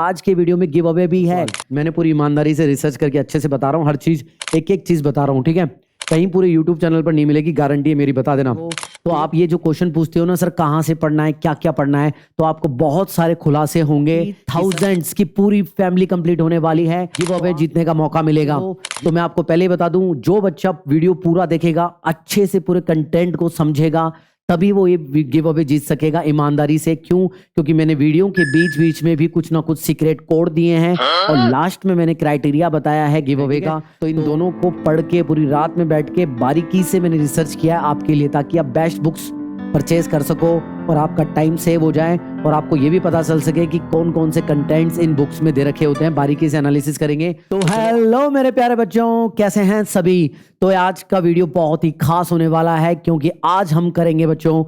आज के वीडियो में गिव अवे भी है। मैंने पूरी ईमानदारी से रिसर्च करके अच्छे से बता रहा हूँ, हर चीज एक एक चीज बता रहा हूँ, ठीक है। कहीं पूरे यूट्यूब चैनल पर नहीं मिलेगी, गारंटी है मेरी, बता देना। तो आप ये जो क्वेश्चन पूछते हो ना, सर कहाँ से पढ़ना है, क्या क्या पढ़ना है, तो आपको बहुत सारे खुलासे होंगे। थाउजेंड्स की पूरी फैमिली कंप्लीट होने वाली है, गिव अवे जीतने का मौका मिलेगा। तो मैं आपको पहले ही बता दूं, जो बच्चा वीडियो पूरा देखेगा, अच्छे से पूरे कंटेंट को समझेगा, तभी वो ये गिव अवे जीत सकेगा ईमानदारी से। क्यों? क्योंकि मैंने वीडियो के बीच बीच में भी कुछ ना कुछ सीक्रेट कोड दिए हैं और लास्ट में मैंने क्राइटेरिया बताया है गिव अवे का। तो इन दोनों को पढ़ के पूरी रात में बैठ के बारीकी से मैंने रिसर्च किया है आपके लिए, ताकि आप बेस्ट बुक्स परचेज कर सको और आपका टाइम सेव हो जाए और आपको ये भी पता चल सके कि कौन कौन से कंटेंट्स इन बुक्स में दे रखे होते हैं। बारीकी से एनालिसिस करेंगे। तो हेलो मेरे प्यारे बच्चों, कैसे हैं सभी? तो आज का वीडियो बहुत ही खास होने वाला है, क्योंकि आज हम करेंगे बच्चों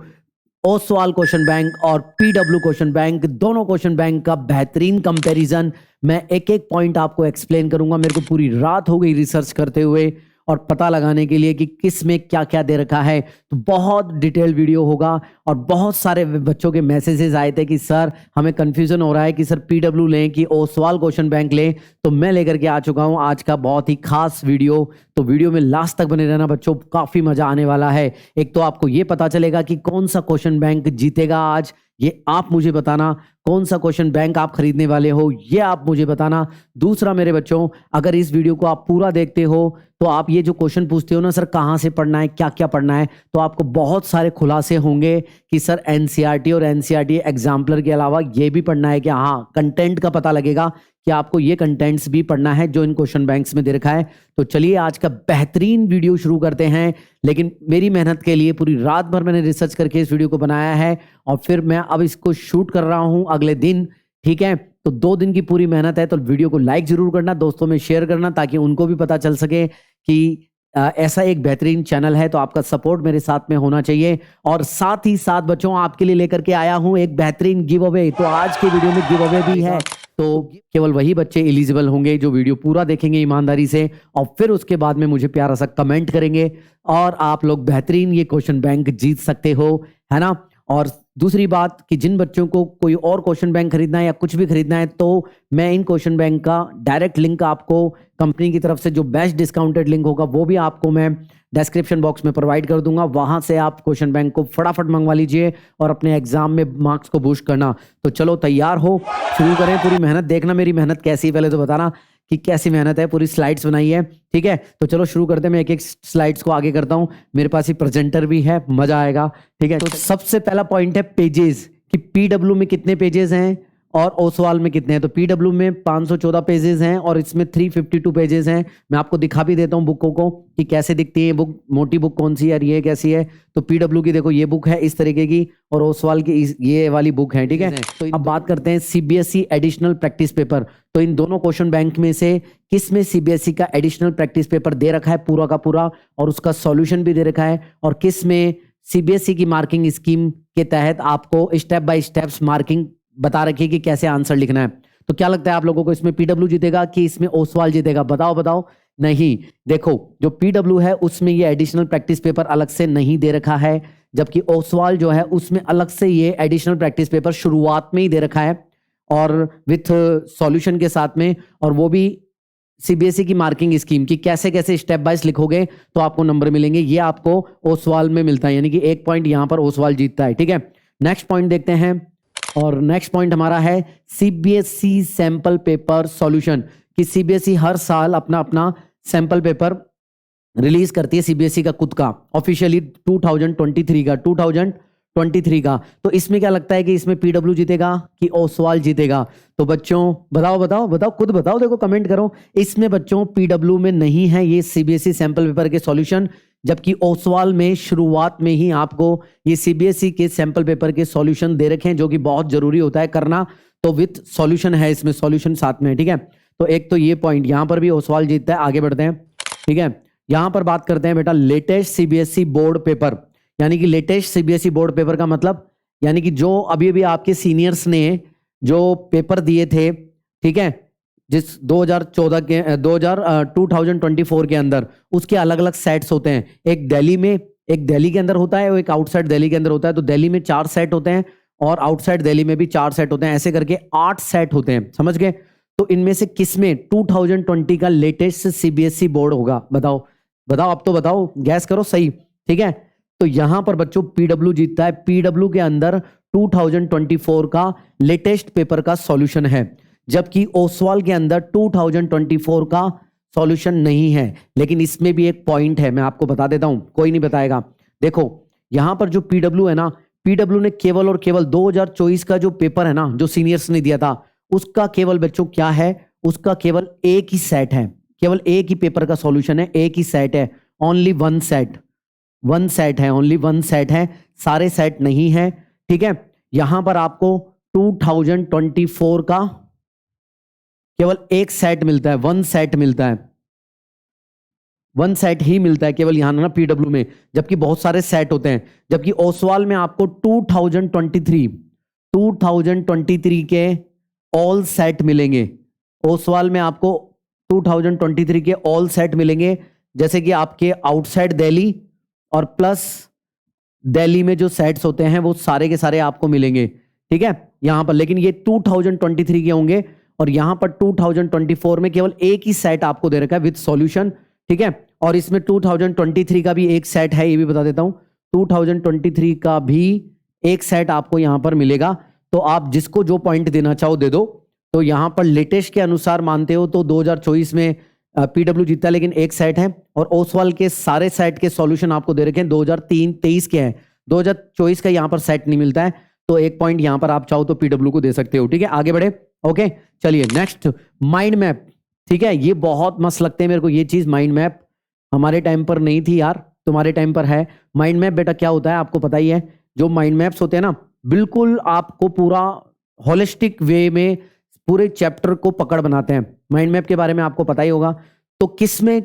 ओसवाल क्वेश्चन बैंक और पीडब्ल्यू क्वेश्चन बैंक, दोनों क्वेश्चन बैंक का बेहतरीन कंपैरिजन। मैं एक एक पॉइंट आपको एक्सप्लेन करूंगा। मेरे को पूरी रात हो गई रिसर्च करते हुए और पता लगाने के लिए कि किस में क्या क्या दे रखा है। तो बहुत डिटेल वीडियो होगा और बहुत सारे बच्चों के मैसेजेस आए थे कि सर हमें कंफ्यूजन हो रहा है कि सर पीडब्ल्यू लें कि ओसवाल क्वेश्चन बैंक लें। तो मैं लेकर के आ चुका हूं आज का बहुत ही खास वीडियो। तो वीडियो में लास्ट तक बने रहना बच्चों, काफी मजा आने वाला है। एक तो आपको ये पता चलेगा कि कौन सा क्वेश्चन बैंक जीतेगा आज, ये आप मुझे बताना। कौन सा क्वेश्चन बैंक आप खरीदने वाले हो, ये आप मुझे बताना। दूसरा मेरे बच्चों, अगर इस वीडियो को आप पूरा देखते हो तो आप ये जो क्वेश्चन पूछते हो ना, सर कहाँ से पढ़ना है, क्या क्या पढ़ना है, तो आपको बहुत सारे खुलासे होंगे कि सर एनसीईआरटी और एनसीईआरटी एग्जाम्पलर के अलावा ये भी पढ़ना है। कि हाँ, कंटेंट का पता लगेगा कि आपको ये कंटेंट्स भी पढ़ना है जो इन क्वेश्चन बैंक्स में दे रखा है। तो चलिए आज का बेहतरीन वीडियो शुरू करते हैं। लेकिन मेरी मेहनत के लिए पूरी रात भर मैंने रिसर्च करके इस वीडियो को बनाया है और फिर मैं अब इसको शूट कर रहा हूं अगले दिन, ठीक है। तो 2 दिन की पूरी मेहनत है। तो वीडियो को लाइक जरूर करना, दोस्तों में शेयर करना, ताकि उनको भी पता चल सके कि ऐसा एक बेहतरीन चैनल है। तो आपका सपोर्ट मेरे साथ में होना चाहिए। और साथ ही साथ बच्चों, आपके लिए लेकर के आया हूं एक बेहतरीन गिव अवे। तो आज के वीडियो में गिव अवे भी है। तो केवल वही बच्चे एलिजिबल होंगे जो वीडियो पूरा देखेंगे ईमानदारी से और फिर उसके बाद में मुझे प्यारा सा कमेंट करेंगे और आप लोग बेहतरीन ये क्वेश्चन बैंक जीत सकते हो, है ना। और दूसरी बात कि जिन बच्चों को कोई और क्वेश्चन बैंक खरीदना है या कुछ भी खरीदना है, तो मैं इन क्वेश्चन बैंक का डायरेक्ट लिंक आपको कंपनी की तरफ से जो बेस्ट डिस्काउंटेड लिंक होगा वो भी आपको मैं डिस्क्रिप्शन बॉक्स में प्रोवाइड कर दूंगा। वहां से आप क्वेश्चन बैंक को फटाफट मंगवा लीजिए और अपने एग्जाम में मार्क्स को बूस्ट करना। तो चलो तैयार हो, शुरू करें। पूरी मेहनत देखना, मेरी मेहनत कैसी है पहले तो बताना कि कैसी मेहनत है। पूरी स्लाइड्स बनाई है, ठीक है। तो चलो शुरू करते हैं। मैं एक एक स्लाइड्स को आगे करता हूं। मेरे पास ही प्रेजेंटर भी है, मजा आएगा, ठीक है। तो सबसे पहला पॉइंट है पेजेस, कि पीडब्ल्यू में कितने पेजेस हैं और ओसवाल में कितने हैं। तो पीडब्ल्यू में 514 पेजेस हैं और इसमें 352 पेजेस हैं। मैं आपको दिखा भी देता हूं बुकों को कि कैसे दिखती है बुक। मोटी बुक कौन सी है और ये कैसी है। तो पीडब्ल्यू की देखो ये बुक है इस तरीके की और ओसवाल की ये वाली बुक है, ठीक है। तो अब बात करते हैं सीबीएसई एडिशनल प्रैक्टिस पेपर। तो इन दोनों क्वेश्चन बैंक में से किस में सीबीएसई का एडिशनल प्रैक्टिस पेपर दे रखा है पूरा का पूरा और उसका सॉल्यूशन भी दे रखा है, और किस में सीबीएसई की मार्किंग स्कीम के तहत आपको स्टेप बाय स्टेप्स मार्किंग बता रखी है कि कैसे आंसर लिखना है। तो क्या लगता है आप लोगों को, इसमें पीडब्ल्यू जीतेगा कि इसमें ओसवाल जीतेगा? बताओ बताओ। नहीं, देखो जो पीडब्ल्यू है उसमें ये एडिशनल प्रैक्टिस पेपर अलग से नहीं दे रखा है, जबकि ओसवाल जो है उसमें अलग से ये एडिशनल प्रैक्टिस पेपर शुरुआत में ही दे रखा है और विथ सॉल्यूशन के साथ में, और वो भी सीबीएसई की मार्किंग स्कीम की कैसे कैसे स्टेप बाइज लिखोगे तो आपको नंबर मिलेंगे। ये आपको ओसवाल में मिलता है, यानी कि 1 पॉइंट यहां पर ओसवाल जीतता है, ठीक है। नेक्स्ट पॉइंट देखते हैं, और नेक्स्ट पॉइंट हमारा है सीबीएसई सैंपल पेपर सॉल्यूशन। कि सीबीएसई हर साल अपना अपना सैंपल पेपर रिलीज करती है, सीबीएसई का खुद का ऑफिशियली 2023 का। तो इसमें क्या लगता है कि इसमें पीडब्ल्यू जीतेगा कि ओसवाल जीतेगा? तो बच्चों बताओ बताओ बताओ, खुद बताओ, देखो कमेंट करो। इसमें बच्चों पीडब्ल्यू में नहीं है ये सीबीएसई सैंपल पेपर के सॉल्यूशन, जबकि ओसवाल में शुरुआत में ही आपको ये सीबीएसई के सैंपल पेपर के सॉल्यूशन दे रखे हैं, जो कि बहुत जरूरी होता है करना। तो विथ सॉल्यूशन है, इसमें सॉल्यूशन साथ में, ठीक है। तो एक तो ये पॉइंट, यहां पर भी ओसवाल जीतता है। आगे बढ़ते हैं, ठीक है। यहां पर बात करते हैं बेटा लेटेस्ट सीबीएसई बोर्ड पेपर, यानी कि लेटेस्ट सीबीएसई बोर्ड पेपर का मतलब यानी कि जो अभी अभी आपके सीनियर्स ने जो पेपर दिए थे, ठीक है, जिस 2014 के 2024 के अंदर, उसके अलग अलग सेट्स होते हैं। एक दिल्ली में, एक दिल्ली के अंदर होता है और एक आउटसाइड दिल्ली के अंदर होता है। तो दिल्ली में 4 सेट होते हैं और आउटसाइड दिल्ली में भी 4 सेट होते हैं, ऐसे करके 8 सेट होते हैं, समझ गए। तो इनमें से किसमें 2020 का लेटेस्ट सीबीएसई बोर्ड होगा? बताओ बताओ, अब तो बताओ, गैस करो सही, ठीक है। तो यहां पर बच्चों पीडब्ल्यू जीतता है। पीडब्ल्यू के अंदर 2024 का लेटेस्ट पेपर का सॉल्यूशन है, जबकि ओसवाल के अंदर 2024 का सॉल्यूशन नहीं है। लेकिन इसमें भी एक पॉइंट है, मैं आपको बता देता हूं, कोई नहीं बताएगा। देखो यहां पर जो पीडब्ल्यू है ना, पीडब्ल्यू ने केवल और केवल 2024 का जो पेपर है ना, जो सीनियर्स ने दिया था, उसका केवल बच्चों क्या है, उसका केवल एक ही सेट है, केवल एक ही पेपर का सॉल्यूशन है, एक ही सेट है, only one set, one set है, ओनली वन सेट है, सारे सेट नहीं है, ठीक है। यहां पर आपको 2024 का केवल एक सेट मिलता है, वन सेट मिलता है, वन सेट ही मिलता है केवल यहां ना पीडब्ल्यू में, जबकि बहुत सारे सेट होते हैं। जबकि ओसवाल में आपको 2023 के ऑल सेट मिलेंगे। ओसवाल में आपको 2023 के ऑल सेट मिलेंगे, जैसे कि आपके आउटसाइड दिल्ली और प्लस दिल्ली में जो सेट्स होते हैं वो सारे के सारे आपको मिलेंगे, ठीक है यहां पर। लेकिन ये 2023 के होंगे, और यहां पर 2024 में केवल एक ही सेट आपको दे रखा है विद सॉल्यूशन, ठीक है। और इसमें 2023 का भी एक सेट है, ये भी बता देता हूं, 2023 का भी एक सेट आपको यहां पर मिलेगा। तो आप जिसको जो पॉइंट देना चाहो दे दो। तो यहां पर लेटेस्ट के अनुसार मानते हो तो 2024 में पीडब्ल्यू जीता है, लेकिन एक सेट है। और ओसवाल के सारे सेट के सॉल्यूशन आपको दे रखे हैं 2023 के हैं, 2024 का यहां पर सेट नहीं मिलता है। तो एक पॉइंट यहां पर आप चाहो तो पीडब्ल्यू को दे सकते हो, ठीक है। आगे बढ़े, ओके चलिए नेक्स्ट, माइंड मैप, ठीक है। ये बहुत मस्त लगते हैं मेरे को ये चीज, माइंड मैप हमारे टाइम पर नहीं थी यार, तुम्हारे टाइम पर है। माइंड मैप बेटा क्या होता है आपको पता ही है। जो माइंड मैप्स होते हैं ना, बिल्कुल आपको पूरा होलिस्टिक वे में पूरे चैप्टर को पकड़ बनाते हैं। माइंड मैप के बारे में आपको पता ही होगा। तो किस में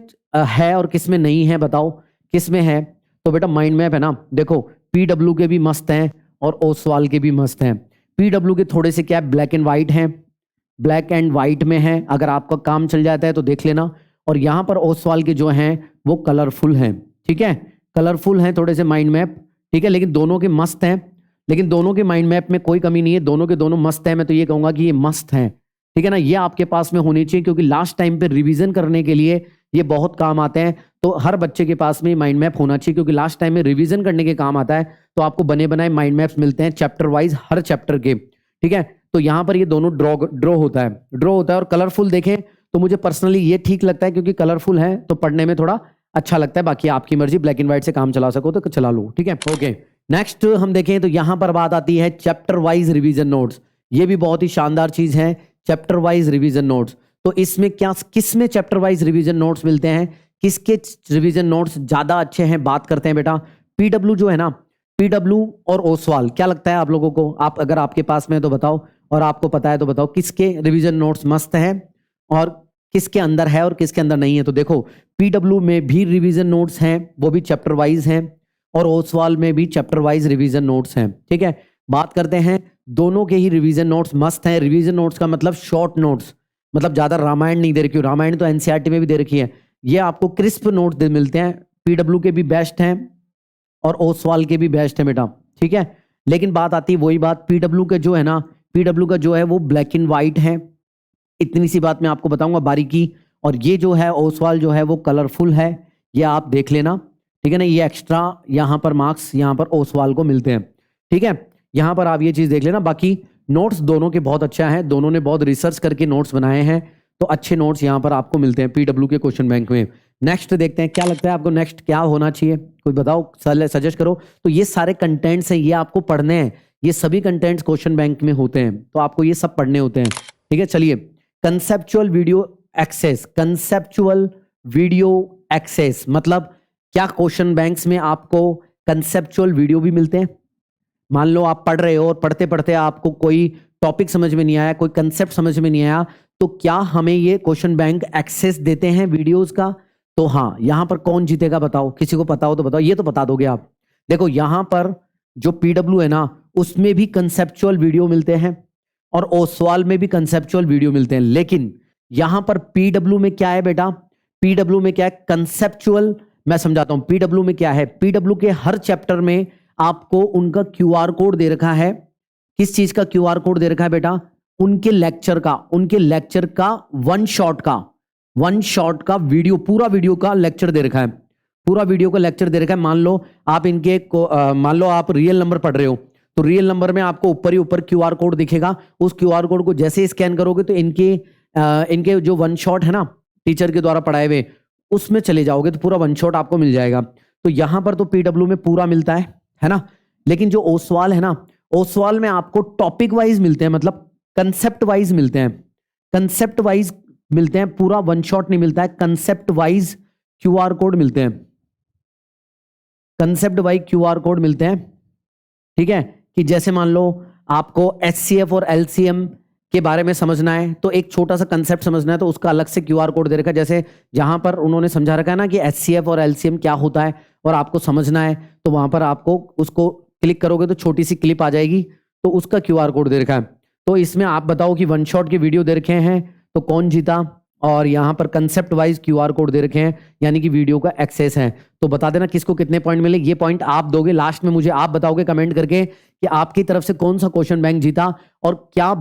है और किस में नहीं है बताओ, किस में है? तो बेटा माइंड मैप है ना, देखो पीडब्ल्यू के भी मस्त हैं और ओसवाल के भी मस्त हैं। पीडब्ल्यू के थोड़े से क्या ब्लैक एंड व्हाइट हैं, ब्लैक एंड व्हाइट में है, अगर आपका काम चल जाता है तो देख लेना। और यहां पर ओसवाल के जो हैं वो कलरफुल हैं, ठीक है, कलरफुल हैं थोड़े से माइंड मैप, ठीक है। लेकिन दोनों के मस्त हैं, लेकिन दोनों के माइंड मैप में कोई कमी नहीं है, दोनों के दोनों मस्त हैं। मैं तो ये कहूंगा कि ये मस्त हैं, ठीक है ना। ये आपके पास में होनी चाहिए, क्योंकि लास्ट टाइम पे रिवीजन करने के लिए ये बहुत काम आते हैं। तो हर बच्चे के पास में माइंड मैप होना चाहिए, क्योंकि लास्ट टाइम में रिवीजन करने के काम आता है। तो आपको बने बनाए माइंड मैप्स मिलते हैं चैप्टर वाइज, हर चैप्टर के, ठीक है। तो यहां पर ये दोनों ड्रॉ होता है, ड्रॉ होता है। और कलरफुल देखें तो मुझे पर्सनली ये ठीक लगता है, क्योंकि कलरफुल है तो पढ़ने में थोड़ा अच्छा लगता है। बाकी आपकी मर्जी, ब्लैक एंड व्हाइट से काम चला सको तो चला लो, ठीक है। ओके नेक्स्ट हम देखें तो यहां पर बात आती है चैप्टर वाइज रिवीजन नोट्स। ये भी बहुत ही शानदार चीज है, चैप्टर वाइज रिवीजन नोट्स। तो इसमें क्या, किसमें चैप्टर वाइज रिवीजन नोट्स मिलते हैं, किसके रिवीजन नोट्स ज्यादा अच्छे हैं? बात करते हैं बेटा पीडब्ल्यू जो है ना, पीडब्ल्यू और ओसवाल, क्या लगता है आप लोगों को? आप अगर आपके पास में है तो बताओ, और आपको पता है तो बताओ किसके रिवीजन नोट्स मस्त हैं और किसके अंदर है और किसके अंदर नहीं है। तो देखो पीडब्ल्यू में भी रिवीजन नोट्स हैं, वो भी चैप्टर वाइज हैं, और ओसवाल में भी चैप्टर वाइज रिवीजन नोट्स हैं, ठीक है। बात करते हैं, दोनों के ही रिवीजन नोट्स मस्त हैं। रिवीजन नोट्स का मतलब शॉर्ट नोट्स, मतलब ज्यादा रामायण नहीं दे रखी, रामायण तो एनसीईआरटी में भी दे रखी है। ये आपको क्रिस्प नोट्स मिलते हैं, पीडब्ल्यू के भी बेस्ट हैं और ओसवाल के भी बेस्ट है बेटा, ठीक है। लेकिन बात आती है वही बात, पीडब्ल्यू के जो है ना, पीडब्ल्यू का जो है वो ब्लैक एंड व्हाइट है, इतनी सी बात मैं आपको बताऊंगा बारीकी। और ये जो है ओसवाल जो है वो कलरफुल है, ये आप देख लेना, ठीक है ना। ये एक्स्ट्रा यहाँ पर मार्क्स यहाँ पर ओसवाल को मिलते हैं, ठीक है। यहाँ पर आप ये चीज देख लेना। बाकी नोट्स दोनों के बहुत अच्छा है, दोनों ने बहुत रिसर्च करके नोट्स बनाए हैं, तो अच्छे नोट्स यहाँ पर आपको मिलते हैं पीडब्ल्यू के क्वेश्चन बैंक में। नेक्स्ट देखते हैं, क्या लगता है आपको नेक्स्ट क्या होना चाहिए, कोई बताओ, सजेस्ट करो। तो ये सारे कंटेंट्स हैं, ये आपको पढ़ने हैं, ये सभी कंटेंट्स क्वेश्चन बैंक में होते हैं, तो आपको ये सब पढ़ने होते हैं, ठीक है। चलिए conceptual video access, conceptual video access मतलब क्या? क्वेश्चन बैंक्स में आपको कंसेप्चुअल वीडियो भी मिलते हैं। मान लो आप पढ़ रहे हो और पढ़ते पढ़ते आपको कोई टॉपिक समझ में नहीं आया, कोई कंसेप्ट समझ में नहीं आया, तो क्या हमें ये क्वेश्चन बैंक एक्सेस देते हैं वीडियोस का? तो हाँ, यहां पर कौन जीतेगा बताओ, किसी को पता हो तो बताओ, ये तो बता दोगे आप। देखो यहां पर जो पीडब्ल्यू है ना, उसमें भी कंसेप्चुअल वीडियो मिलते हैं और ओसवाल में भी कंसेप्चुअल वीडियो मिलते हैं। लेकिन यहां पर पीडब्ल्यू में क्या है बेटा, पीडब्ल्यू में क्या है? कंसेप्चुअल। मैं समझाता हूं पीडब्ल्यू में क्या है। पीडब्ल्यू के हर चैप्टर में आपको उनका क्यूआर कोड दे रखा है, किस चीज का क्यूआर कोड दे रखा है बेटा? उनके लेक्चर का वन शॉट का वीडियो, पूरा वीडियो का लेक्चर दे रखा है, पूरा वीडियो का लेक्चर दे रखा है। मान लो आप रियल नंबर पढ़ रहे हो, तो रियल नंबर में आपको ऊपर ही ऊपर क्यूआर कोड दिखेगा। उस क्यूआर कोड को जैसे स्कैन करोगे तो इनके जो वन शॉट है ना, टीचर के द्वारा पढ़ाए हुए, उसमें चले जाओगे तो पूरा वन शॉट आपको मिल जाएगा। तो यहां पर तो पीडब्ल्यू में पूरा मिलता है ना, लेकिन जो ओसवाल है ना, ओसवाल में आपको टॉपिक वाइज मिलते हैं, मतलब कंसेप्ट वाइज मिलते हैं, पूरा वन शॉट नहीं मिलता है, कंसेप्ट वाइज क्यूआर कोड मिलते हैं, कंसेप्ट वाइज क्यूआर कोड मिलते हैं। ठीक है, कि जैसे मान लो आपको एचसीएफ और एलसीएम के बारे में समझना है, तो एक छोटा सा कंसेप्ट समझना है, तो उसका अलग से क्यूआर कोड दे रखा है। जैसे जहां पर उन्होंने समझा रखा है ना कि एचसीएफ और एलसीएम क्या होता है और आपको समझना है, तो वहां पर आपको उसको क्लिक करोगे तो छोटी सी क्लिप आ जाएगी, तो उसका क्यूआर कोड दे रखा है। तो इसमें आप बताओ कि वन शॉट की वीडियो दे रखे हैं तो कौन जीता, और यहाँ पर कंसेप्ट वाइज क्यूआर कोड दे रखे हैं, यानी कि वीडियो का एक्सेस है। तो बता देना किसको कितने पॉइंट मिले, ये पॉइंट आप दोगे लास्ट में, मुझे आप बताओगे कमेंट करके कि आपकी तरफ से कौन सा क्वेश्चन बैंक जीता और क्या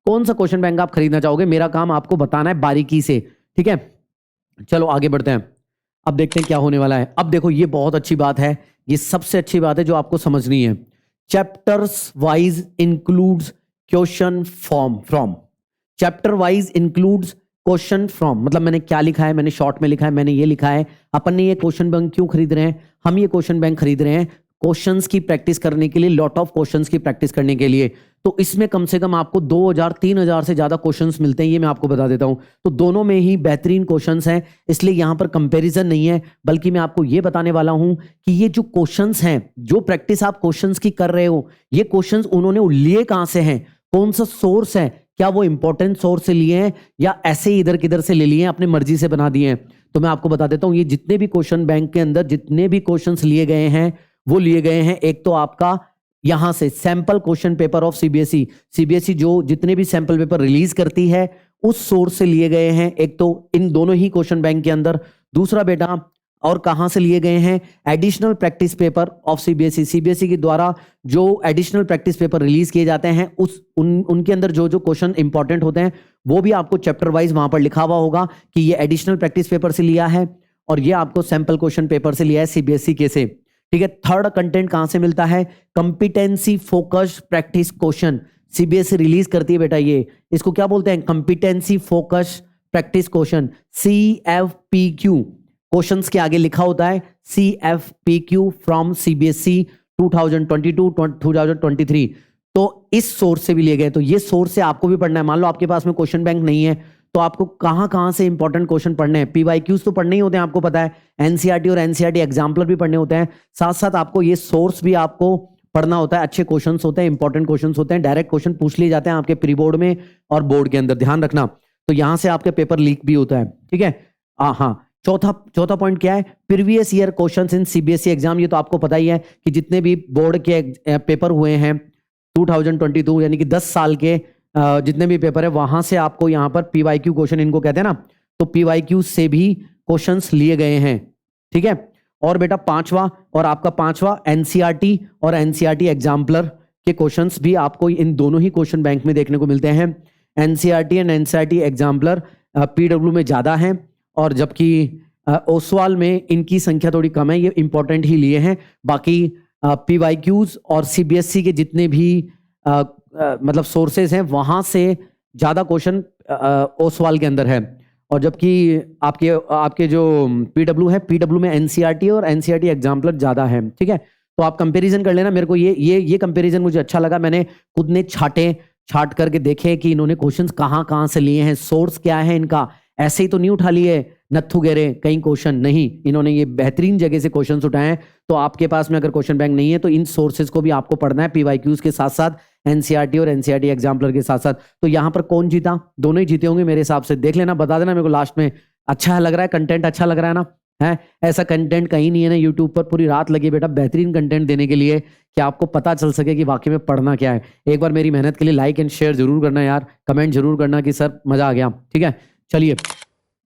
कौन सा क्वेश्चन बैंक आप खरीदना चाहोगे। मेरा काम आपको बताना है बारीकी से। ठीक है, चलो आगे बढ़ते हैं, अब देखते हैं क्या होने वाला है। अब देखो, ये बहुत अच्छी बात है, ये सबसे अच्छी बात है जो आपको समझनी है। Chapters wise includes question from, chapter wise includes question from, मतलब मैंने क्या लिखा है, मैंने शॉर्ट में लिखा है, मैंने ये लिखा है। अपन ने ये क्वेश्चन बैंक क्यों खरीद रहे हैं? हम ये क्वेश्चन बैंक खरीद रहे हैं क्वेश्चंस की प्रैक्टिस करने के लिए, लॉट ऑफ क्वेश्चंस की प्रैक्टिस करने के लिए। तो इसमें कम से कम आपको 2000-3000 से ज्यादा क्वेश्चंस मिलते हैं, ये मैं आपको बता देता हूं। तो दोनों में ही बेहतरीन क्वेश्चंस हैं, इसलिए यहां पर कंपैरिजन नहीं है, बल्कि मैं आपको ये बताने वाला हूं कि ये जो क्वेश्चंस हैं, जो प्रैक्टिस आप क्वेश्चंस की कर रहे हो, ये क्वेश्चंस उन्होंने लिए कहां से हैं, कौन सा सोर्स है, क्या वो इंपॉर्टेंट सोर्स से लिए हैं या ऐसे ही इधर किधर से ले लिए हैं, अपनी मर्जी से बना दिए हैं। तो मैं आपको बता देता हूं, ये जितने भी क्वेश्चन बैंक के अंदर जितने भी क्वेश्चंस लिए गए हैं, वो लिए गए हैं एक तो आपका यहां से sample question paper of CBSE जो जितने भी सैंपल पेपर रिलीज करती है उस सोर्स से लिए गए हैं, एक तो इन दोनों ही क्वेश्चन बैंक के अंदर। दूसरा बेटा, और कहां से लिए गए हैं? Additional practice paper of CBSE के द्वारा जो एडिशनल प्रैक्टिस पेपर रिलीज किए जाते हैं, उनके अंदर जो जो क्वेश्चन इंपॉर्टेंट होते हैं वो भी आपको चैप्टर वाइज वहां पर लिखा हुआ होगा कि ये एडिशनल प्रैक्टिस पेपर से लिया है और ये आपको सैंपल क्वेश्चन पेपर से लिया है सीबीएसई के से। ठीक है, थर्ड कंटेंट कहां से मिलता है? Competency focused practice question CBSE release करती है बेटा, ये इसको क्या बोलते हैं? Competency focused practice question, CFPQ। Questions के आगे लिखा होता है CFPQ फ्रॉम सीबीएसई 2022-2023। तो इस सोर्स से भी लिए गए, तो ये सोर्स से आपको भी पढ़ना है। मान लो आपके पास में क्वेश्चन बैंक नहीं है, तो आपको कहां से इंपॉर्टेंट क्वेश्चन पढ़ने हैं? PYQs तो पढ़ने ही होते हैं, आपको पता है। NCERT और NCERT एग्जाम्पलर भी पढ़ने होते हैं, साथ साथ आपको ये सोर्स भी आपको पढ़ना होता है। अच्छे क्वेश्चंस होते हैं, इंपॉर्टेंट क्वेश्चंस होते हैं, डायरेक्ट क्वेश्चन पूछ लिए जाते हैं आपके प्री बोर्ड में और बोर्ड के अंदर, ध्यान रखना। तो यहां से आपके पेपर लीक भी होता है। ठीक है, हाँ, चौथा पॉइंट क्या है? Previous year questions in CBSE exam. ये तो आपको पता ही है कि जितने भी बोर्ड के पेपर हुए हैं 2022, यानी कि 10 साल के जितने भी पेपर है, वहां से आपको यहाँ पर PYQ क्वेश्चन इनको कहते हैं ना, तो PYQ से भी क्वेश्चंस लिए गए हैं। ठीक है, और बेटा आपका पांचवा NCERT और NCERT एग्जाम्पलर के क्वेश्चंस भी आपको इन दोनों ही क्वेश्चन बैंक में देखने को मिलते हैं। NCERT and NCERT exemplar PW में ज्यादा है, और जबकि ओसवाल में इनकी संख्या थोड़ी कम है, ये इंपॉर्टेंट ही लिए हैं। बाकी PYQs और सीबीएसई के जितने भी मतलब सोर्सेज हैं, वहां से ज्यादा क्वेश्चन ओसवाल के अंदर है, और जबकि आपके जो PW है, PW में NCERT और NCERT एग्जाम्पलर ज्यादा है। ठीक है, तो आप कंपैरिजन कर लेना। मेरे को ये कंपैरिजन मुझे अच्छा लगा, मैंने खुद ने छाट करके देखे कि इन्होंने क्वेश्चंस कहां से लिए हैं, सोर्स क्या है इनका। ऐसे ही तो नहीं उठा लिए नत्थु गेरे कई क्वेश्चन, नहीं, इन्होंने ये बेहतरीन जगह से क्वेश्चंस उठाए हैं। तो आपके पास में अगर क्वेश्चन बैंक नहीं है तो इन सोर्सेज को भी आपको पढ़ना है, PYQs के साथ साथ NCERT और NCERT एग्जाम्पलर के साथ साथ। तो यहाँ पर कौन जीता? दोनों ही जीते होंगे मेरे हिसाब से। देख लेना, बता देना मेरे को लास्ट में। अच्छा लग रहा है कंटेंट? अच्छा लग रहा है ना? है ऐसा कंटेंट कहीं नहीं है ना यूट्यूब पर, पूरी रात लगी बेटा बेहतरीन कंटेंट देने के लिए कि आपको पता चल सके कि वाकई में पढ़ना क्या है। एक बार मेरी मेहनत के लिए लाइक एंड शेयर जरूर करना यार, कमेंट जरूर करना कि सर मजा आ गया। ठीक है, चलिए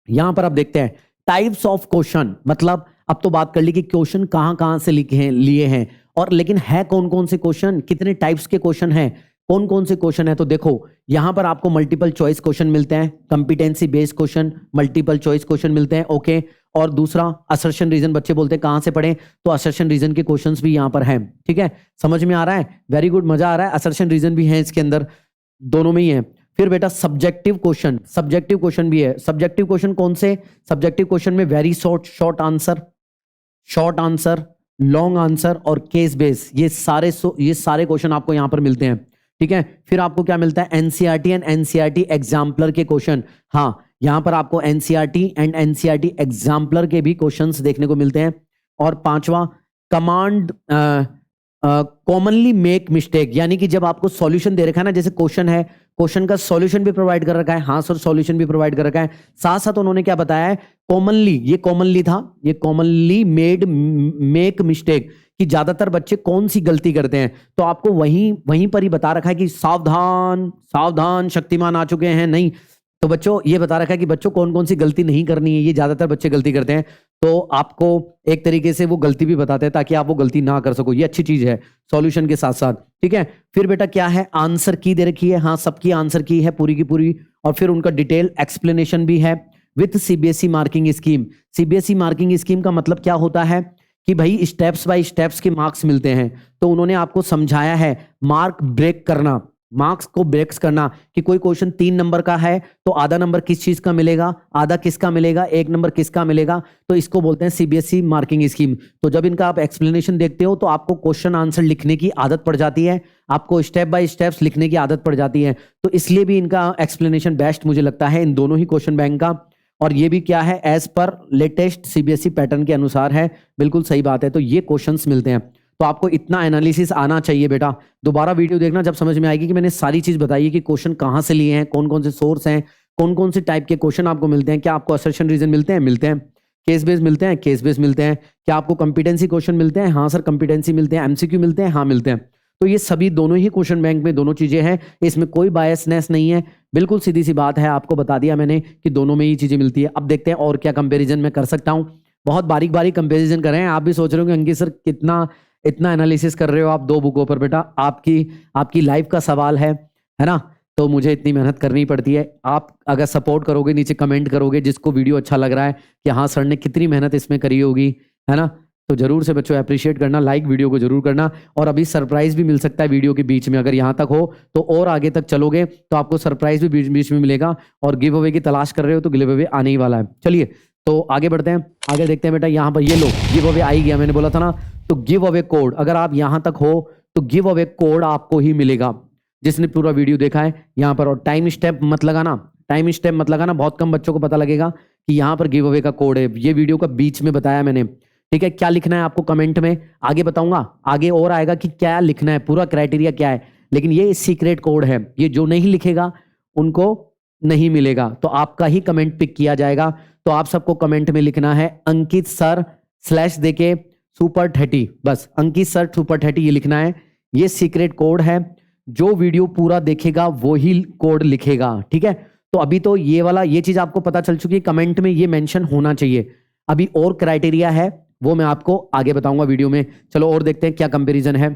यहां पर आप देखते हैं टाइप्स ऑफ क्वेश्चन, मतलब अब तो बात कर ली कि क्वेश्चन कहां से लिए हैं और लेकिन है कौन कौन से क्वेश्चन, कितने टाइप्स के क्वेश्चन हैं, कौन कौन से क्वेश्चन है। तो देखो यहां पर आपको मल्टीपल चॉइस क्वेश्चन मिलते हैं, competency based question, multiple choice question मिलते हैं, ओके। और दूसरा असर्शन रीजन, बच्चे बोलते हैं कहां से पढ़ें, तो असर्शन रीजन के क्वेश्चंस भी यहां पर हैं, ठीक है। समझ में आ रहा है, वेरी गुड, मजा आ रहा है। असर्शन रीजन भी है इसके अंदर, दोनों में ही है। फिर बेटा सब्जेक्टिव क्वेश्चन, सब्जेक्टिव क्वेश्चन भी है। सब्जेक्टिव क्वेश्चन कौन से, सब्जेक्टिव क्वेश्चन में very short answer, short answer, long answer और केस बेस, ये सारे क्वेश्चन आपको यहां पर मिलते हैं, ठीक है। फिर आपको क्या मिलता है, एनसीईआरटी एंड एनसीईआरटी एग्जाम्पलर के क्वेश्चन। हाँ, यहां पर आपको एनसीईआरटी एंड एनसीईआरटी एग्जाम्पलर के भी क्वेश्चंस देखने को मिलते हैं। और पांचवा कमांड कॉमनली मेक मिस्टेक, यानी कि जब आपको सॉल्यूशन दे रखा है ना, जैसे क्वेश्चन है, क्वेश्चन का सॉल्यूशन भी प्रोवाइड कर रखा है, हाँ सर सॉल्यूशन भी प्रोवाइड कर रखा है, साथ साथ उन्होंने क्या बताया है, कॉमनली, ये कॉमनली था, ये कॉमनली मेक मिस्टेक, कि ज्यादातर बच्चे कौन सी गलती करते हैं। तो आपको वहीं पर ही बता रखा है कि सावधान सावधान शक्तिमान आ चुके हैं, नहीं तो बच्चों ये बता रखा है कि बच्चों कौन कौन सी गलती नहीं करनी है, ये ज्यादातर बच्चे गलती करते हैं। तो आपको एक तरीके से वो गलती भी बताते हैं ताकि आप वो गलती ना कर सको, ये अच्छी चीज है सॉल्यूशन के साथ साथ, ठीक है। फिर बेटा क्या है, आंसर की दे रखी है, हाँ सबकी आंसर की है पूरी की पूरी, और फिर उनका डिटेल एक्सप्लेनेशन भी है with CBSE marking scheme. CBSE marking scheme का मतलब क्या होता है कि भाई स्टेप्स बाय स्टेप्स के मार्क्स मिलते हैं, तो उन्होंने आपको समझाया है मार्क ब्रेक करना, मार्क्स को ब्रेक्स करना, कि कोई क्वेश्चन 3 नंबर का है तो आधा नंबर किस चीज का मिलेगा, आधा किसका मिलेगा, 1 नंबर किसका मिलेगा, तो इसको बोलते हैं सीबीएसई मार्किंग स्कीम। तो जब इनका आप एक्सप्लेनेशन देखते हो तो आपको क्वेश्चन आंसर लिखने की आदत पड़ जाती है, आपको स्टेप बाय स्टेप्स लिखने की आदत पड़ जाती है, तो इसलिए भी इनका एक्सप्लेनेशन बेस्ट मुझे लगता है इन दोनों ही क्वेश्चन बैंक का। और ये भी क्या है, as per latest CBSE pattern के अनुसार है, बिल्कुल सही बात है। तो ये क्वेश्चंस मिलते हैं, तो आपको इतना एनालिसिस आना चाहिए बेटा। दोबारा वीडियो देखना, जब समझ में आएगी कि मैंने सारी चीज बताई है कि क्वेश्चन कहां से लिए हैं, कौन कौन से सोर्स हैं, कौन कौन से टाइप के क्वेश्चन आपको मिलते हैं, क्या आपको असर्शन रीजन मिलते हैं, मिलते हैं, केस बेस मिलते हैं, केस बेस मिलते हैं, क्या आपको कंपिटेंसी क्वेश्चन मिलते हैं, हाँ सर कंपिटेंसी मिलते हैं, एमसीक्यू मिलते हैं, हाँ मिलते हैं। तो ये सभी दोनों ही क्वेश्चन बैंक में दोनों चीजें हैं, इसमें कोई बायसनेस नहीं है, बिल्कुल सीधी सी बात है, आपको बता दिया मैंने कि दोनों में ही चीजें मिलती है। अब देखते हैं और क्या कंपेरिजन मैं कर सकता हूँ, बहुत बारीक बारीक कंपेरिजन कर रहे हैं। आप भी सोच रहे हो कि अंकित सर कितना इतना एनालिसिस कर रहे हो आप 2 बुकों पर, बेटा आपकी लाइफ का सवाल है ना, तो मुझे इतनी मेहनत करनी पड़ती है। आप अगर सपोर्ट करोगे, नीचे कमेंट करोगे, जिसको वीडियो अच्छा लग रहा है कि हाँ सर ने कितनी मेहनत इसमें करी होगी, है ना, तो जरूर से बच्चों अप्रिशिएट करना, लाइक वीडियो को जरूर करना। और अभी सरप्राइज भी मिल सकता है वीडियो के बीच में, अगर यहाँ तक हो तो और आगे तक चलोगे तो आपको सरप्राइज भी बीच बीच में मिलेगा। और गिव अवे की तलाश कर रहे हो तो गिव अवे आने ही वाला है। चलिए तो आगे बढ़ते हैं, आगे देखते हैं बेटा। यहाँ पर ये लो गिव अवे आ ही गया, मैंने बोला था ना। तो गिव अवे कोड, अगर आप यहाँ तक हो तो गिव अवे कोड आपको ही मिलेगा, जिसने पूरा वीडियो देखा है यहाँ पर। और टाइम स्टेप मत लगाना, टाइम स्टेप मत लगाना, बहुत कम बच्चों को पता लगेगा कि यहाँ पर गिव अवे का कोड है। ये वीडियो का बीच में बताया मैंने, ठीक है। क्या लिखना है आपको कमेंट में आगे बताऊंगा, आगे और आएगा कि क्या लिखना है, पूरा क्राइटेरिया क्या है, लेकिन ये सीक्रेट कोड है, ये जो नहीं लिखेगा उनको नहीं मिलेगा। तो आपका ही कमेंट पिक किया जाएगा। तो आप सबको कमेंट में लिखना है अंकित सर / देके सुपर 30, बस अंकित सर सुपर 30 ये लिखना है। ये सीक्रेट कोड है, जो वीडियो पूरा देखेगा वो ही कोड लिखेगा, ठीक है। तो अभी तो ये वाला ये चीज आपको पता चल चुकी है, कमेंट में ये मेंशन होना चाहिए। अभी और क्राइटेरिया है, वो मैं आपको आगे बताऊंगा वीडियो में। चलो और देखते हैं क्या कंपैरिजन है।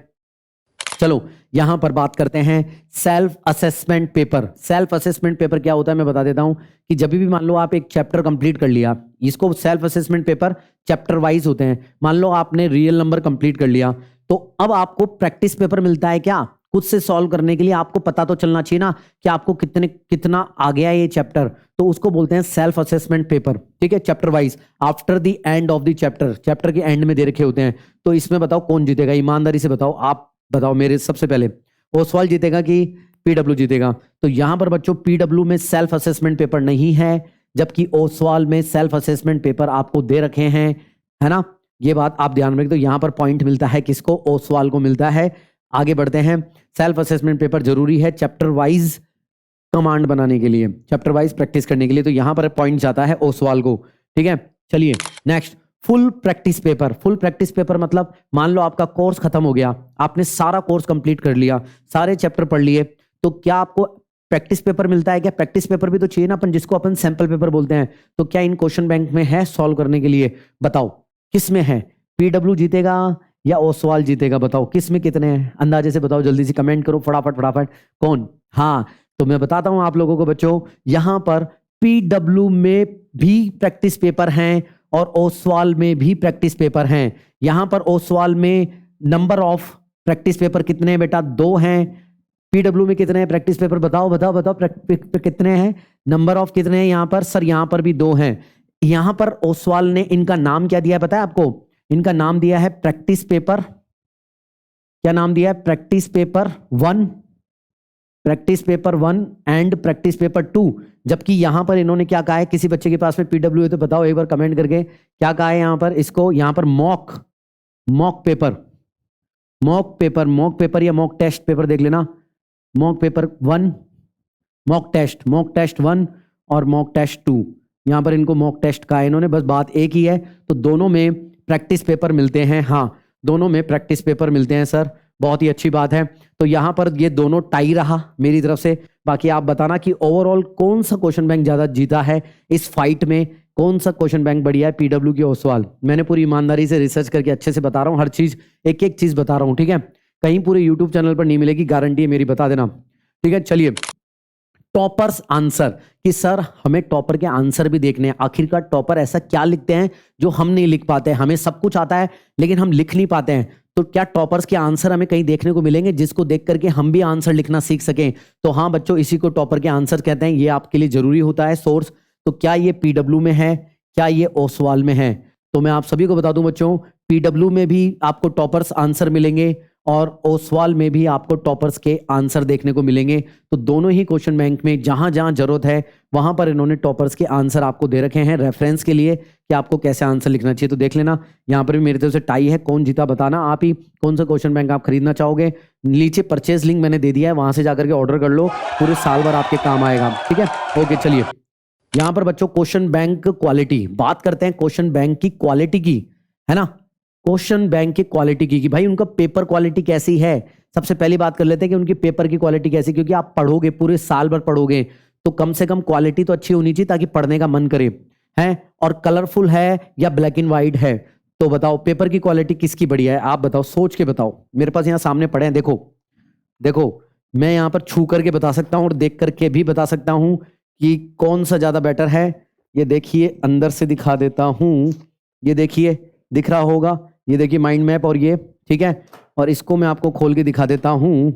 चलो यहां पर बात करते हैं self assessment paper. Self assessment paper क्या होता है मैं बता देता हूं कि जब भी मान लो आप एक चैप्टर कंप्लीट कर लिया, इसको self assessment paper chapter wise होते हैं। मान लो आपने रियल नंबर कंप्लीट कर लिया, तो अब आपको प्रैक्टिस पेपर मिलता है क्या, खुद से सॉल्व करने के लिए। आपको पता तो चलना चाहिए ना कि आपको कितना आ गया ये चैप्टर, तो उसको बोलते हैं सेल्फ असेसमेंट पेपर, ठीक है। Chapter wise after the end of the chapter, chapter के एंड में दे रखे होते हैं। तो इसमें बताओ कौन जीतेगा, ईमानदारी से बताओ, आप बताओ मेरे सबसे पहले, ओसवाल जीतेगा कि पीडब्ल्यू जीतेगा। तो यहां पर बच्चों पीडब्ल्यू में सेल्फ असेसमेंट पेपर नहीं है, जबकि ओसवाल में सेल्फ असेसमेंट पेपर आपको दे रखे हैं, है ना। ये बात आप ध्यान में रखें। तो यहां पर पॉइंट मिलता है किसको, ओसवाल को मिलता है। आगे बढ़ते हैं, सेल्फ असेसमेंट पेपर जरूरी है चैप्टर वाइज कमांड बनाने के लिए, चैप्टर वाइज प्रैक्टिस करने के लिए। तो यहां पर पॉइंट जाता है ओसवाल को, ठीक है। चलिए next, full practice paper. Full practice paper मतलब मान लो आपका कोर्स खत्म हो गया, आपने सारा कोर्स कंप्लीट कर लिया, सारे चैप्टर पढ़ लिए, तो क्या आपको प्रैक्टिस पेपर मिलता है क्या? प्रैक्टिस पेपर भी तो चाहिए ना अपन, जिसको अपन सैंपल पेपर बोलते हैं। तो क्या इन क्वेश्चन बैंक में है सॉल्व करने के लिए? बताओ किस में है, पीडब्ल्यू जीतेगा या ओसवाल जीतेगा? बताओ किस में कितने हैं, अंदाजे से बताओ, जल्दी से कमेंट करो फटाफट फटाफट। कौन? हाँ, तो मैं बताता हूं आप लोगों को बच्चों, यहां पर पीडब्ल्यू में भी प्रैक्टिस पेपर हैं और ओसवाल में भी प्रैक्टिस पेपर हैं। यहां पर ओसवाल में नंबर ऑफ प्रैक्टिस पेपर कितने हैं बेटा? 2 हैं। पीडब्ल्यू में कितने हैं प्रैक्टिस पेपर? बताओ बताओ बताओ, कितने हैं, नंबर ऑफ कितने हैं यहां पर? सर यहां पर भी 2 हैं। यहां पर ओसवाल ने इनका नाम क्या दिया है पता है आपको? इनका नाम दिया है प्रैक्टिस पेपर। क्या नाम दिया है? Practice paper 1, practice paper 1 and practice paper 2। जबकि यहां पर इन्होंने क्या कहा है? किसी बच्चे के पास में पीडब्ल्यू है तो बताओ एक बार कमेंट करके, क्या कहा है यहां पर इसको? यहां पर मॉक पेपर, मॉक पेपर या मॉक टेस्ट पेपर देख लेना। मॉक पेपर 1, मॉक टेस्ट 1 और मॉक टेस्ट 2। यहां पर इनको मॉक टेस्ट कहा है इन्होंने, बस बात एक ही है। तो दोनों में प्रैक्टिस पेपर मिलते हैं। हाँ, दोनों में प्रैक्टिस पेपर मिलते हैं सर, बहुत ही अच्छी बात है। तो यहां पर ये दोनों टाई रहा मेरी तरफ से। बाकी आप बताना कि ओवरऑल कौन सा क्वेश्चन बैंक ज्यादा जीता है इस फाइट में, कौन सा क्वेश्चन बैंक बढ़िया है, पीडब्ल्यू की ओसवाल? मैंने पूरी ईमानदारी से रिसर्च करके अच्छे से बता रहा हूं, हर चीज एक एक चीज बता रहा हूं, ठीक है? कहीं पूरे यूट्यूब चैनल पर नहीं मिलेगी, गारंटी है मेरी, बता देना, ठीक है? चलिए, टॉपर्स आंसर, कि सर हमें टॉपर के आंसर भी देखने हैं, आखिरकार टॉपर ऐसा क्या लिखते हैं जो हम नहीं लिख पाते हैं? हमें सब कुछ आता है लेकिन हम लिख नहीं पाते हैं, तो क्या टॉपर्स के आंसर हमें कहीं देखने को मिलेंगे जिसको देख करके हम भी आंसर लिखना सीख सकें? तो हाँ बच्चों, इसी को टॉपर के आंसर कहते हैं, ये आपके लिए जरूरी होता है सोर्स। तो क्या ये पीडब्ल्यू में है, क्या ये ओसवाल में है? तो मैं आप सभी को बता दूं बच्चों, पीडब्ल्यू में भी आपको टॉपर्स आंसर मिलेंगे और ओसवाल में भी आपको टॉपर्स के आंसर देखने को मिलेंगे। तो दोनों ही क्वेश्चन बैंक में जहां जहां जरूरत है वहां पर इन्होंने टॉपर्स के आंसर आपको दे रखे हैं रेफरेंस के लिए कि आपको कैसे आंसर लिखना चाहिए। तो देख लेना, यहाँ पर भी मेरी तरफ से टाई है, कौन जीता बताना आप ही, कौन सा क्वेश्चन बैंक आप खरीदना चाहोगे। नीचे परचेज लिंक मैंने दे दिया है, वहां से जाकर के ऑर्डर कर लो, पूरे साल भर आपके काम आएगा, ठीक है? ओके, चलिए यहां पर बच्चों क्वेश्चन बैंक क्वालिटी, बात करते हैं क्वेश्चन बैंक की क्वालिटी की, है ना? क्वेश्चन बैंक की क्वालिटी की, कि भाई उनका पेपर क्वालिटी कैसी है। सबसे पहली बात कर लेते हैं कि उनकी पेपर की क्वालिटी कैसी, क्योंकि आप पढ़ोगे, पूरे साल भर पढ़ोगे, तो कम से कम क्वालिटी तो अच्छी होनी चाहिए ताकि पढ़ने का मन करे, है? और कलरफुल है या ब्लैक एंड व्हाइट है? तो बताओ पेपर की क्वालिटी किसकी बढ़िया है, आप बताओ, सोच के बताओ। मेरे पास यहाँ सामने पड़े हैं, देखो देखो, मैं यहाँ पर छू करके बता सकता हूँ और देख करके भी बता सकता हूँ कि कौन सा ज्यादा बेटर है। ये देखिए, अंदर से दिखा देता हूं, ये देखिए, दिख रहा होगा, ये देखिए माइंड मैप, और ये, ठीक है? और इसको मैं आपको खोल के दिखा देता हूं,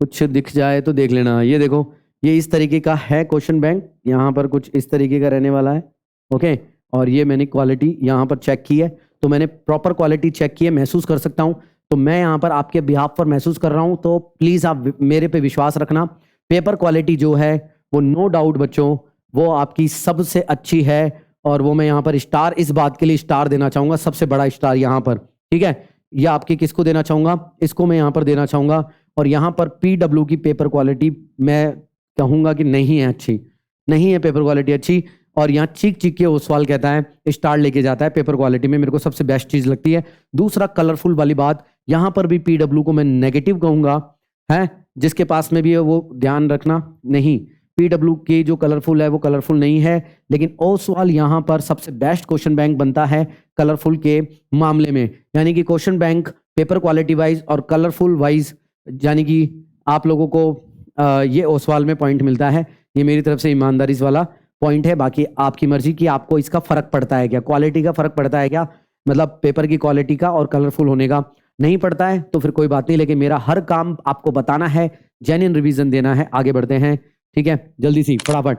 कुछ दिख जाए तो देख लेना। ये देखो, ये इस तरीके का है क्वेश्चन बैंक, यहाँ पर कुछ इस तरीके का रहने वाला है, ओके? और ये मैंने क्वालिटी यहाँ पर चेक की है, तो मैंने प्रॉपर क्वालिटी चेक की है, महसूस कर सकता हूँ। तो मैं यहाँ पर आपके बिहाफ पर महसूस कर रहा हूँ, तो प्लीज आप मेरे पे विश्वास रखना। पेपर क्वालिटी जो है वो नो डाउट बच्चों वो आपकी सबसे अच्छी है, और वो मैं यहाँ पर स्टार, इस बात के लिए स्टार देना चाहूंगा, सबसे बड़ा स्टार यहाँ पर, ठीक है? ये आपकी किसको देना चाहूंगा? इसको मैं यहाँ पर देना चाहूंगा। और यहाँ पर पीडब्ल्यू की पेपर क्वालिटी मैं कहूंगा कि नहीं है अच्छी, नहीं है पेपर क्वालिटी अच्छी। और यहाँ चीख चीख के ओसवाल कहता है, स्टार लेके जाता है पेपर क्वालिटी में, मेरे को सबसे बेस्ट चीज लगती है। दूसरा कलरफुल वाली बात, यहाँ पर भी पीडब्ल्यू को मैं नेगेटिव कहूंगा, है? जिसके पास में भी है वो ध्यान रखना, नहीं, पीडब्ल्यू की जो कलरफुल है वो कलरफुल नहीं है, लेकिन ओसवाल यहाँ पर सबसे बेस्ट क्वेश्चन बैंक बनता है कलरफुल के मामले में। यानी कि question bank paper quality wise और कलरफुल वाइज, यानी कि आप लोगों को ये ओसवाल में पॉइंट मिलता है। ये मेरी तरफ से ईमानदारी वाला पॉइंट है, बाकी आपकी मर्जी कि आपको इसका फर्क पड़ता है क्या, क्वालिटी का फर्क पड़ता है क्या, मतलब पेपर की क्वालिटी का और कलरफुल होने का नहीं पड़ता है तो फिर कोई बात नहीं, लेकिन मेरा हर काम आपको बताना है, जेन्युइन रिवीजन देना है। आगे बढ़ते हैं, ठीक है? जल्दी सी फटाफट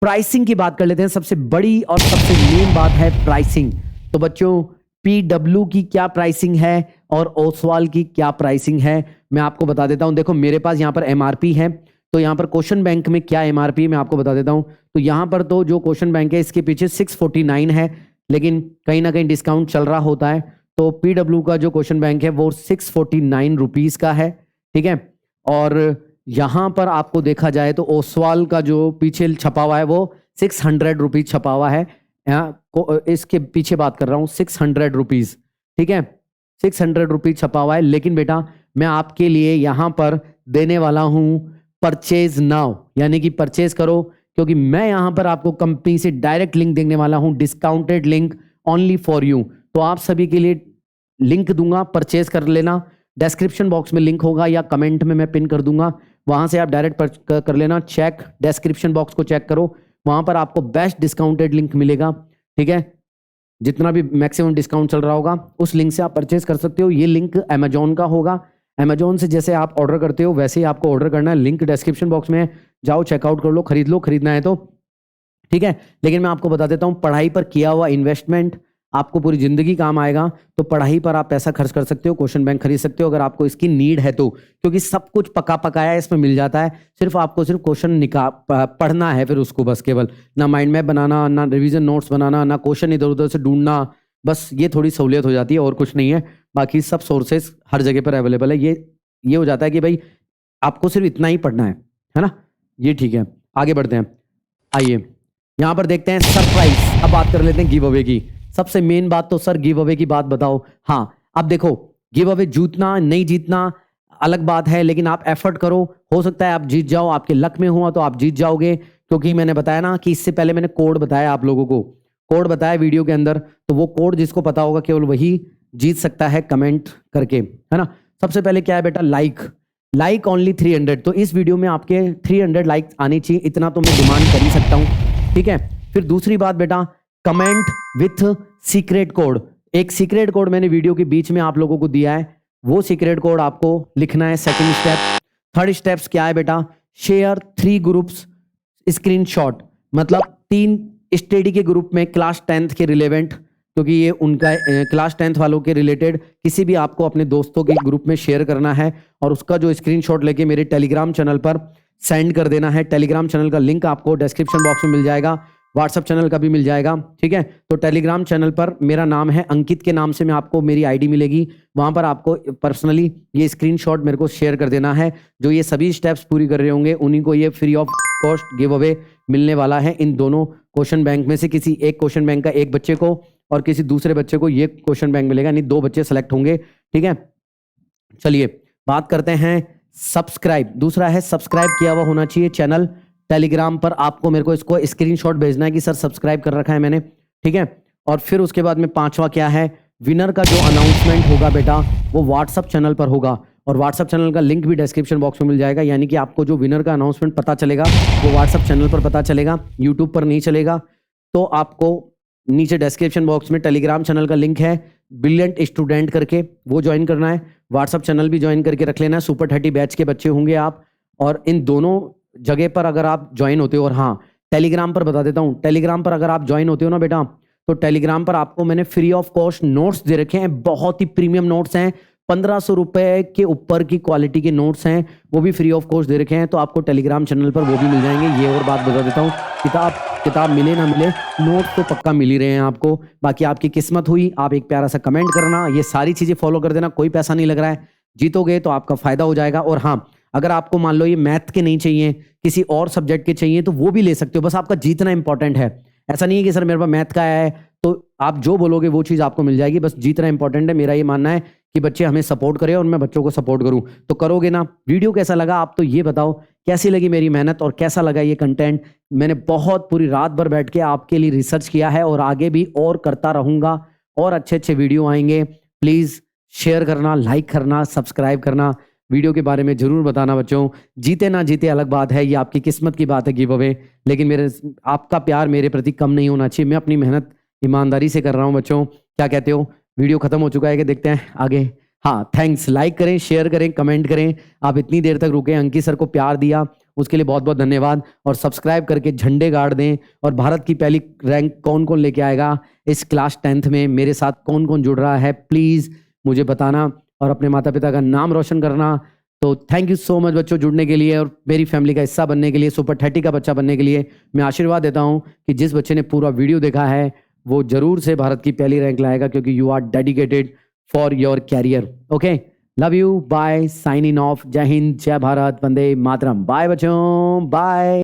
प्राइसिंग की बात कर लेते हैं। सबसे बड़ी और सबसे मेन बात है प्राइसिंग। तो बच्चों पीडब्ल्यू की क्या प्राइसिंग है और ओसवाल की क्या प्राइसिंग है, मैं आपको बता देता हूं। देखो मेरे पास यहाँ पर एमआरपी है, तो यहाँ पर क्वेश्चन बैंक में क्या एमआरपी मैं आपको बता देता हूं। तो यहाँ पर तो जो क्वेश्चन बैंक है इसके पीछे 649 है, लेकिन कहीं ना कहीं डिस्काउंट चल रहा होता है, तो पीडब्ल्यू का जो क्वेश्चन बैंक है वो 649 रुपीज का है, ठीक है? और यहां पर आपको देखा जाए तो ओसवाल का जो पीछे छपा हुआ है वो 600 रुपीज छपा हुआ है, इसके पीछे बात कर रहा हूं 600 रुपीज, ठीक है? 600 रुपीज छपा हुआ है, लेकिन बेटा मैं आपके लिए यहां पर देने वाला हूं परचेज नाउ, यानी कि परचेज करो, क्योंकि मैं यहां पर आपको कंपनी से डायरेक्ट लिंक देने वाला हूं, discounted link only for you. तो आप सभी के लिए लिंक दूंगा, परचेज कर लेना। डिस्क्रिप्शन बॉक्स में लिंक होगा या कमेंट में मैं पिन कर दूंगा, वहां से आप डायरेक्ट कर लेना। चेक डिस्क्रिप्शन बॉक्स को चेक करो, वहां पर आपको बेस्ट डिस्काउंटेड लिंक मिलेगा। ठीक है, जितना भी मैक्सिमम डिस्काउंट चल रहा होगा उस लिंक से आप परचेज कर सकते हो। ये लिंक अमेजोन का होगा, अमेजोन से जैसे आप ऑर्डर करते हो वैसे ही आपको ऑर्डर करना है। लिंक डिस्क्रिप्शन बॉक्स में है, जाओ चेकआउट कर लो, खरीद लो, खरीदना है तो। ठीक है, लेकिन मैं आपको बता देता हूं, पढ़ाई पर किया हुआ इन्वेस्टमेंट आपको पूरी जिंदगी काम आएगा। तो पढ़ाई पर आप पैसा खर्च कर सकते हो, क्वेश्चन बैंक खरीद सकते हो अगर आपको इसकी नीड है तो, क्योंकि सब कुछ पका पकाया इसमें मिल जाता है। सिर्फ आपको सिर्फ क्वेश्चन पढ़ना है, फिर उसको बस केवल, ना माइंड मैप बनाना, ना रिवीजन नोट्स बनाना, ना क्वेश्चन इधर उधर से ढूंढना। बस ये थोड़ी सहूलियत हो जाती है और कुछ नहीं है। बाकी सब सोर्सेस हर जगह पर अवेलेबल है। ये हो जाता है कि भाई आपको सिर्फ इतना ही पढ़ना है ना। ये ठीक है, आगे बढ़ते हैं। आइए यहां पर देखते हैं सरप्राइज। अब बात कर लेते हैं गिव अवे की। सबसे मेन बात तो सर गिव अवे की बात बताओ। हाँ, अब देखो, गिव अवे जीतना नहीं जीतना अलग बात है, लेकिन आप एफर्ट करो, हो सकता है आप जीत जाओ, आपके लक में हुआ तो आप जीत जाओगे। क्योंकि मैंने बताया ना कि इससे पहले मैंने कोड बताया आप लोगों को, कोड बताया वीडियो के अंदर, तो वो कोड जिसको पता होगा केवल वही जीत सकता है कमेंट करके, है ना। सबसे पहले क्या है बेटा, लाइक ओनली 300। तो इस वीडियो में आपके 300 लाइक आनी चाहिए, इतना तो मैं डिमांड कर ही सकता हूं। ठीक है, फिर दूसरी बात बेटा, कमेंट विथ सीक्रेट कोड। एक सीक्रेट कोड मैंने वीडियो के बीच में आप लोगों को दिया है, वो सीक्रेट कोड आपको लिखना है। Second step. थर्ड स्टेप्स क्या है बेटा, शेयर 3 ग्रुप्स स्क्रीनशॉट, मतलब 3 स्टडी के ग्रुप में क्लास 10th के रिलेवेंट, क्योंकि ये उनका क्लास 10th वालों के रिलेटेड किसी भी आपको अपने दोस्तों के ग्रुप में शेयर करना है और उसका जो स्क्रीनशॉट लेके मेरे टेलीग्राम चैनल पर सेंड कर देना है। टेलीग्राम चैनल का लिंक आपको डिस्क्रिप्शन बॉक्स में मिल जाएगा, व्हाट्सएप चैनल का भी मिल जाएगा। ठीक है, तो टेलीग्राम चैनल पर मेरा नाम है अंकित के नाम से, मैं आपको मेरी आईडी मिलेगी, वहां पर आपको पर्सनली ये स्क्रीनशॉट मेरे को शेयर कर देना है। जो ये सभी स्टेप्स पूरी कर रहे होंगे उन्हीं को ये free of cost give away मिलने वाला है। इन दोनों क्वेश्चन बैंक में से किसी एक क्वेश्चन बैंक का एक बच्चे को और किसी दूसरे बच्चे को ये क्वेश्चन बैंक मिलेगा, यानी 2 बच्चे सेलेक्ट होंगे। ठीक है, चलिए बात करते हैं सब्सक्राइब। दूसरा है सब्सक्राइब किया हुआ होना चाहिए चैनल। टेलीग्राम पर आपको मेरे को इसको स्क्रीनशॉट भेजना है कि सर सब्सक्राइब कर रखा है मैंने। ठीक है, और फिर उसके बाद में 5वां क्या है, विनर का जो अनाउंसमेंट होगा बेटा वो व्हाट्सएप चैनल पर होगा, और व्हाट्सएप चैनल का लिंक भी डिस्क्रिप्शन बॉक्स में मिल जाएगा। यानी कि आपको जो विनर का अनाउंसमेंट पता चलेगा वो व्हाट्सएप चैनल पर पता चलेगा, यूट्यूब पर नहीं चलेगा। तो आपको नीचे डिस्क्रिप्शन बॉक्स में टेलीग्राम चैनल का लिंक है, ब्रिलियंट स्टूडेंट करके, वो ज्वाइन करना है। व्हाट्सएप चैनल भी ज्वाइन करके रख लेना है, सुपर 30 बैच के बच्चे होंगे आप। और इन दोनों जगह पर अगर आप ज्वाइन होते हो, और हाँ टेलीग्राम पर बता देता हूँ, टेलीग्राम पर अगर आप ज्वाइन होते हो ना बेटा, तो टेलीग्राम पर आपको मैंने फ्री ऑफ कॉस्ट नोट्स दे रखे हैं, बहुत ही प्रीमियम नोट्स हैं, 1500 रुपए के ऊपर की क्वालिटी के नोट्स हैं, वो भी फ्री ऑफ कॉस्ट दे रखे हैं। तो आपको टेलीग्राम चैनल पर वो भी मिल जाएंगे। ये और बात बता देता हूँ, किताब मिले ना मिले, नोट तो पक्का मिल ही रहे हैं आपको। बाकी आपकी किस्मत हुई, आप एक प्यारा सा कमेंट करना, ये सारी चीजें फॉलो कर देना, कोई पैसा नहीं लग रहा है, जीतोगे तो आपका फायदा हो जाएगा। और हाँ, अगर आपको मान लो ये मैथ के नहीं चाहिए, किसी और सब्जेक्ट के चाहिए, तो वो भी ले सकते हो, बस आपका जीतना इंपॉर्टेंट है। ऐसा नहीं है कि सर मेरे पास मैथ का है, तो आप जो बोलोगे वो चीज़ आपको मिल जाएगी, बस जीतना इंपॉर्टेंट है। मेरा ये मानना है कि बच्चे हमें सपोर्ट करें और मैं बच्चों को सपोर्ट करूं, तो करोगे ना। वीडियो कैसा लगा आप तो ये बताओ, कैसी लगी मेरी मेहनत और कैसा लगा ये कंटेंट। मैंने बहुत पूरी रात भर बैठ के आपके लिए रिसर्च किया है और आगे भी और करता रहूंगा, और अच्छे अच्छे वीडियो आएंगे। प्लीज़ शेयर करना, लाइक करना, सब्सक्राइब करना, वीडियो के बारे में जरूर बताना बच्चों। जीते ना जीते अलग बात है, ये आपकी किस्मत की बात है गिव अवे, लेकिन आपका प्यार मेरे प्रति कम नहीं होना चाहिए। मैं अपनी मेहनत ईमानदारी से कर रहा हूं बच्चों, क्या कहते हो। वीडियो खत्म हो चुका है कि देखते हैं आगे। हाँ, थैंक्स, लाइक करें, शेयर करें, कमेंट करें। आप इतनी देर तक रुके, अंकित सर को प्यार दिया उसके लिए बहुत बहुत धन्यवाद। और सब्सक्राइब करके झंडे गाड़ दें। और भारत की पहली रैंक कौन कौन लेके आएगा इस क्लास 10th में, मेरे साथ कौन कौन जुड़ रहा है, प्लीज़ मुझे बताना और अपने माता पिता का नाम रोशन करना। तो थैंक यू सो मच बच्चों जुड़ने के लिए और मेरी फैमिली का हिस्सा बनने के लिए, सुपर 30 का बच्चा बनने के लिए। मैं आशीर्वाद देता हूं कि जिस बच्चे ने पूरा वीडियो देखा है वो जरूर से भारत की पहली रैंक लाएगा, क्योंकि you are dedicated for your career. Okay, love you, bye, signing off. जय हिंद, जय भारत, वंदे मातरम। बाय बच्चों, बाय।